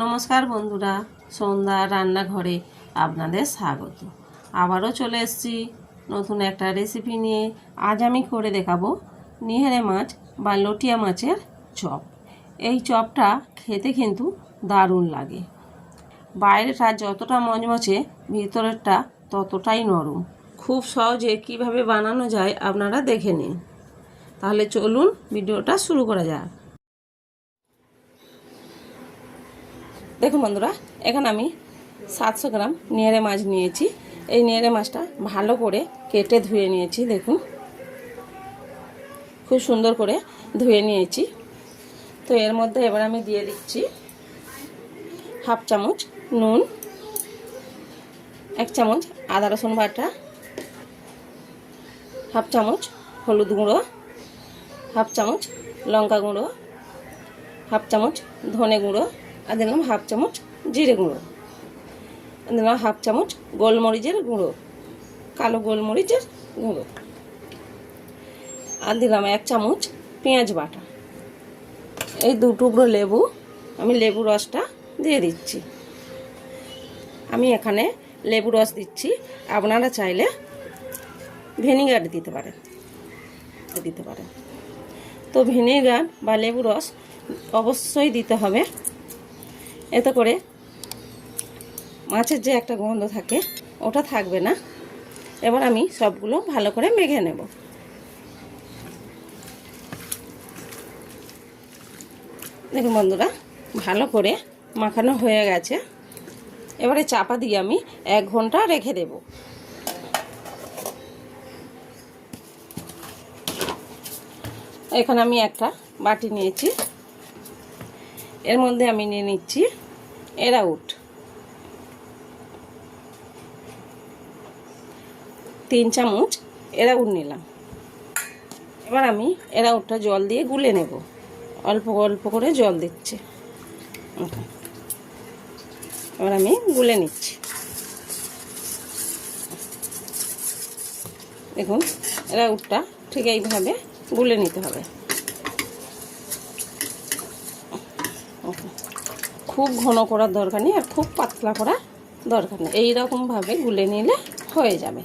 নমস্কার বন্ধুরা, সন্ধ্যা রান্নাঘরে আপনাদের স্বাগত। আবারও চলে এসেছি নতুন একটা রেসিপি নিয়ে। আজ আমি করে দেখাবো নিহেরে মাছ বা লটিয়া মাছের চপ। এই চপটা খেতে কিন্তু দারুণ লাগে। বাইরেটা যতটা মচমচে, ভিতরেরটা ততটাই নরম। খুব সহজে কিভাবে বানানো যায় আপনারা দেখে নিন। তাহলে চলুন ভিডিওটা শুরু করা যাক। দেখুন বন্ধুরা, এখানে আমি 700 গ্রাম নিহেরে মাছ নিয়েছি। এই নিহেরে মাছটা ভালো করে কেটে ধুয়ে নিয়েছি। দেখুন, খুব সুন্দর করে ধুয়ে নিয়েছি। তো এর মধ্যে এবার আমি দিয়ে দিচ্ছি হাফ চামচ নুন, 1 চামচ আদা রসুন বাটা, হাফ চামচ হলুদ গুঁড়ো, হাফ চামচ লঙ্কা গুঁড়ো, হাফ চামচ ধনে গুঁড়ো, আর দিলাম হাফ চামচ জিরে গুঁড়ো, দিলাম হাফ চামচ গোলমরিচের গুঁড়ো, কালো গোলমরিচের গুঁড়ো, আর দিলাম 1 চামচ পেঁয়াজ বাটা। এই 2 টুকরো লেবু, আমি লেবু রসটা দিয়ে দিচ্ছি। আমি এখানে লেবু রস দিচ্ছি, আপনারা চাইলে ভিনেগার দিতে পারেন। তো ভিনেগার বা লেবু রস অবশ্যই দিতে হবে, এতে করে মাছের যে একটা গন্ধ থাকে ওটা থাকবে না। এবার আমি সবগুলো ভালো করে মেখে নেব। দেখুন বন্ধুরা, ভালো করে মাখানো হয়ে গেছে। এবারে চাপা দিয়ে আমি 1 ঘন্টা রেখে দেব। এখানে আমি একটা বাটি নিয়েছি, এর মধ্যে আমি নিয়ে নিচ্ছি এরাউট 3 চামচ এরাউট নিলাম। এবার আমি এরাউটটা জল দিয়ে গুলে নেব। অল্প অল্প করে জল দিচ্ছি। এবার আমি গুলে নিচ্ছি। দেখুন, এরাউটটা ঠিক এইভাবে গুলে নিতে হবে। খুব ঘন করার দরকার নেই, আর খুব পাতলা করার দরকার নেই। এইরকমভাবে গুলে নিলে হয়ে যাবে।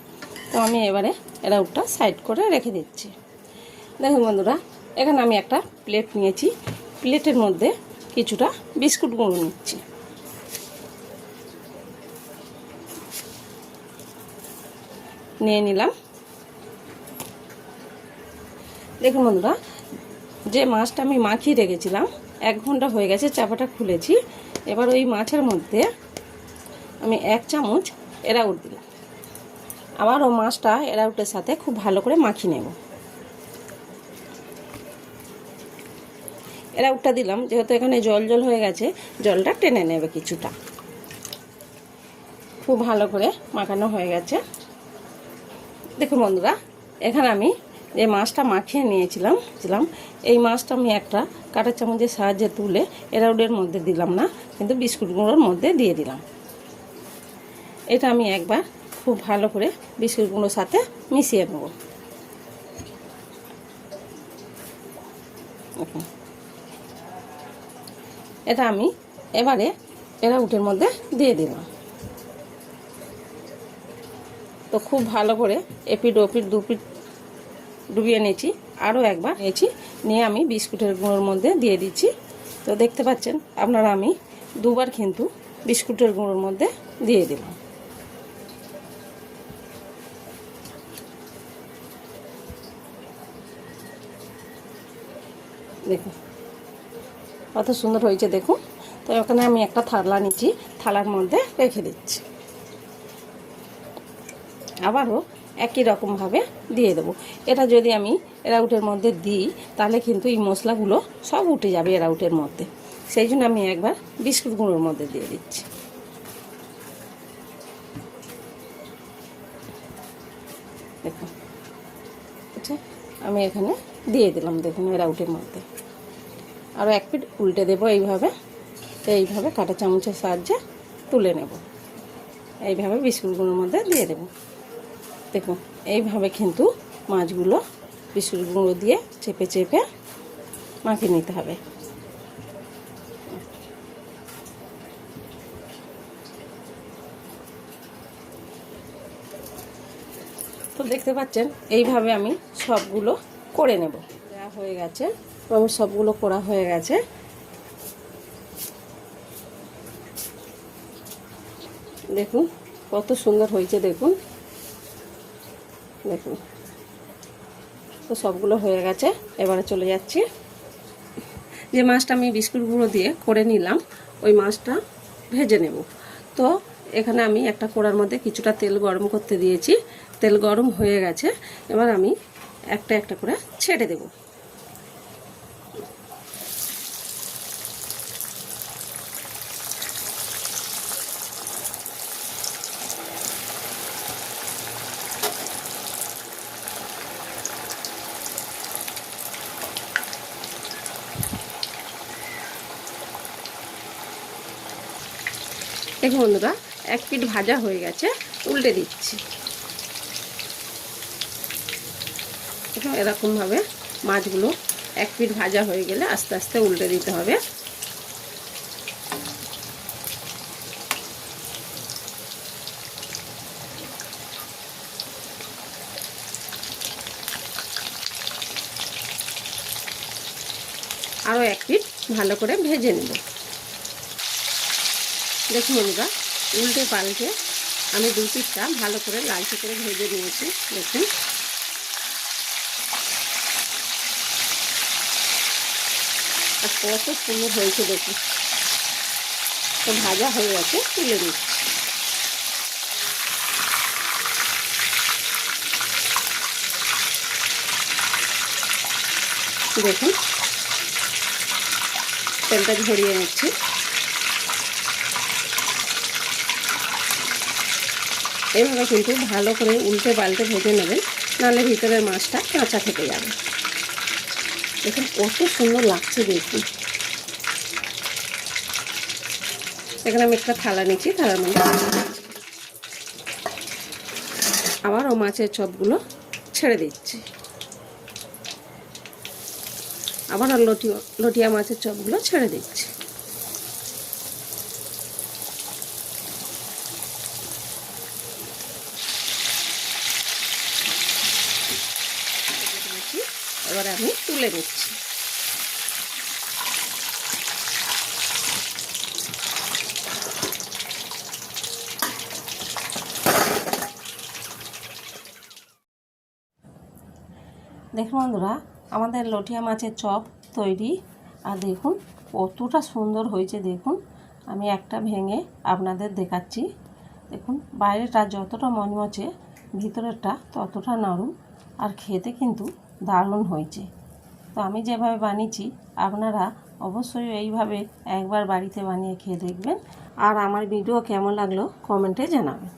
তো আমি এবারে এরাউটটা সাইড করে রেখে দিচ্ছি। দেখুন বন্ধুরা, এখানে আমি একটা প্লেট নিয়েছি। প্লেটের মধ্যে কিছুটা বিস্কুট গুঁড়ো নিচ্ছি। নিয়ে নিলাম। দেখুন বন্ধুরা, যে মাছটা আমি মাখিয়ে রেখেছিলাম 1 ঘন্টা হয়ে গেছে, চাপাটা খুলেছি। এবার ওই মাছের মধ্যে আমি 1 চামচ এরাউট দিলাম। আবার ও মাছটা এরাউটের সাথে খুব ভালো করে মাখিয়ে নেব। এরাউটটা দিলাম যেহেতু এখানে জল জল হয়ে গেছে, জলটা টেনে নেবে কিছুটা। খুব ভালো করে মাখানো হয়ে গেছে। দেখুন বন্ধুরা, এখানে আমি যে মাছটা মাখিয়ে নিয়েছিলাম, এই মাছটা আমি একটা কাঁটা চামচের সাহায্যে তুলে এরাউটের মধ্যে দিলাম না, কিন্তু বিস্কুট গুঁড়োর মধ্যে দিয়ে দিলাম। এটা আমি একবার খুব ভালো করে বিস্কুট গুঁড়োর সাথে মিশিয়ে নেব। এটা আমি এবারে এরাউটের মধ্যে দিয়ে দিলাম। তো খুব ভালো করে এপিট ওপিট দুপিট ডুবিয়ে নিয়েছি। আরও একবার নিয়েছি, নিয়ে আমি বিস্কুটের গুঁড়োর মধ্যে দিয়ে দিচ্ছি। তো দেখতে পাচ্ছেন আপনারা, আমি 2 বার কিন্তু বিস্কুটের গুঁড়োর মধ্যে দিয়ে দিলাম। দেখুন কত সুন্দর হয়েছে, দেখুন। তো এখানে আমি একটা থালা নিচ্ছি, থালার মধ্যে রেখে দিচ্ছি। আবারও একই রকমভাবে দিয়ে দেবো। এটা যদি আমি এরাউটের মধ্যে দিই তাহলে কিন্তু এই মশলাগুলো সব উঠে যাবে এরাউটের মধ্যে। সেই জন্য আমি একবার বিস্কুট গুঁড়োর মধ্যে দিয়ে দিচ্ছি। দেখুন, আচ্ছা, আমি এখানে দিয়ে দিলাম। দেখুন, এরাউটের মধ্যে আরও 1 পিঠ উল্টে দেবো। এইভাবে কাঁটা চামচের সাহায্যে তুলে নেব। এইভাবে বিস্কুট গুঁড়োর মধ্যে দিয়ে দেবো। দেখুন, এইভাবে কিন্তু মাছগুলো বিস্কুট গুঁড়ো দিয়ে চেপে চেপে মাখিয়ে নিতে হবে। তো দেখতে পাচ্ছেন এইভাবে আমি সবগুলো করে নেব। দেওয়া হয়ে গেছে, আমি সবগুলো করা হয়ে গেছে। দেখুন কত সুন্দর হয়েছে, দেখুন দেখুন। তো সবগুলো হয়ে গেছে, এবারে চলে যাচ্ছি। যে মাছটা আমি বিস্কুট গুঁড়ো দিয়ে করে নিলাম, ওই মাছটা ভেজে নেব। তো এখানে আমি একটা কড়ার মধ্যে কিছুটা তেল গরম করতে দিয়েছি। তেল গরম হয়ে গেছে, এবার আমি একটা একটা করে ছেড়ে দেব। দেখুন বন্ধুরা, এক পিঠ ভাজা হয়ে গেছে, উল্টে দিচ্ছি। দেখুন এরকমভাবে মাছগুলো এক পিঠ ভাজা হয়ে গেলে আস্তে আস্তে উল্টে দিতে হবে। আরও এক পিঠ ভালো করে ভেজে নেব। দেখুন বন্ধুরা, উল্টে পাল্টে আমি দু পিঠটা ভালো করে লালচে করে ভেজে নিয়েছি। দেখুন আর কত সুন্দর হয়েছে, দেখুন। তো ভাজা হয়ে গেছে, তুলে দিচ্ছি। দেখুন তেলটা ঝরিয়ে নিচ্ছি। এইভাবে কিন্তু ভালো করে উল্টে পাল্টে ভেজে নেবেন, নাহলে ভিতরের মাছটা কাঁচা থেকে যাবে। দেখুন কত সুন্দর লাগছে, দেখুন। এখানে আমি একটা থালা নিচ্ছি, থালার মধ্যে আবারও মাছের চপগুলো ছেড়ে দিচ্ছি। আবার লটিয়া মাছের চপগুলো ছেড়ে দিচ্ছি। এবার আমি তুলে নিচ্ছি। দেখুন বন্ধুরা, আমাদের লটিয়া মাছের চপ তৈরি। আর দেখুন কতটা সুন্দর হয়েছে, দেখুন। আমি একটা ভেঙে আপনাদের দেখাচ্ছি। দেখুন বাইরেটা যতটা মচমচে, ভিতরেরটা ততটা নরম, আর খেতে কিন্তু দারুণ হয়েছে। তো আমি যেভাবে বানিয়েছি, আপনারা অবশ্যই এইভাবে একবার বাড়িতে বানিয়ে খেয়ে দেখবেন। আর আমার ভিডিও কেমন লাগলো কমেন্টে জানাবেন।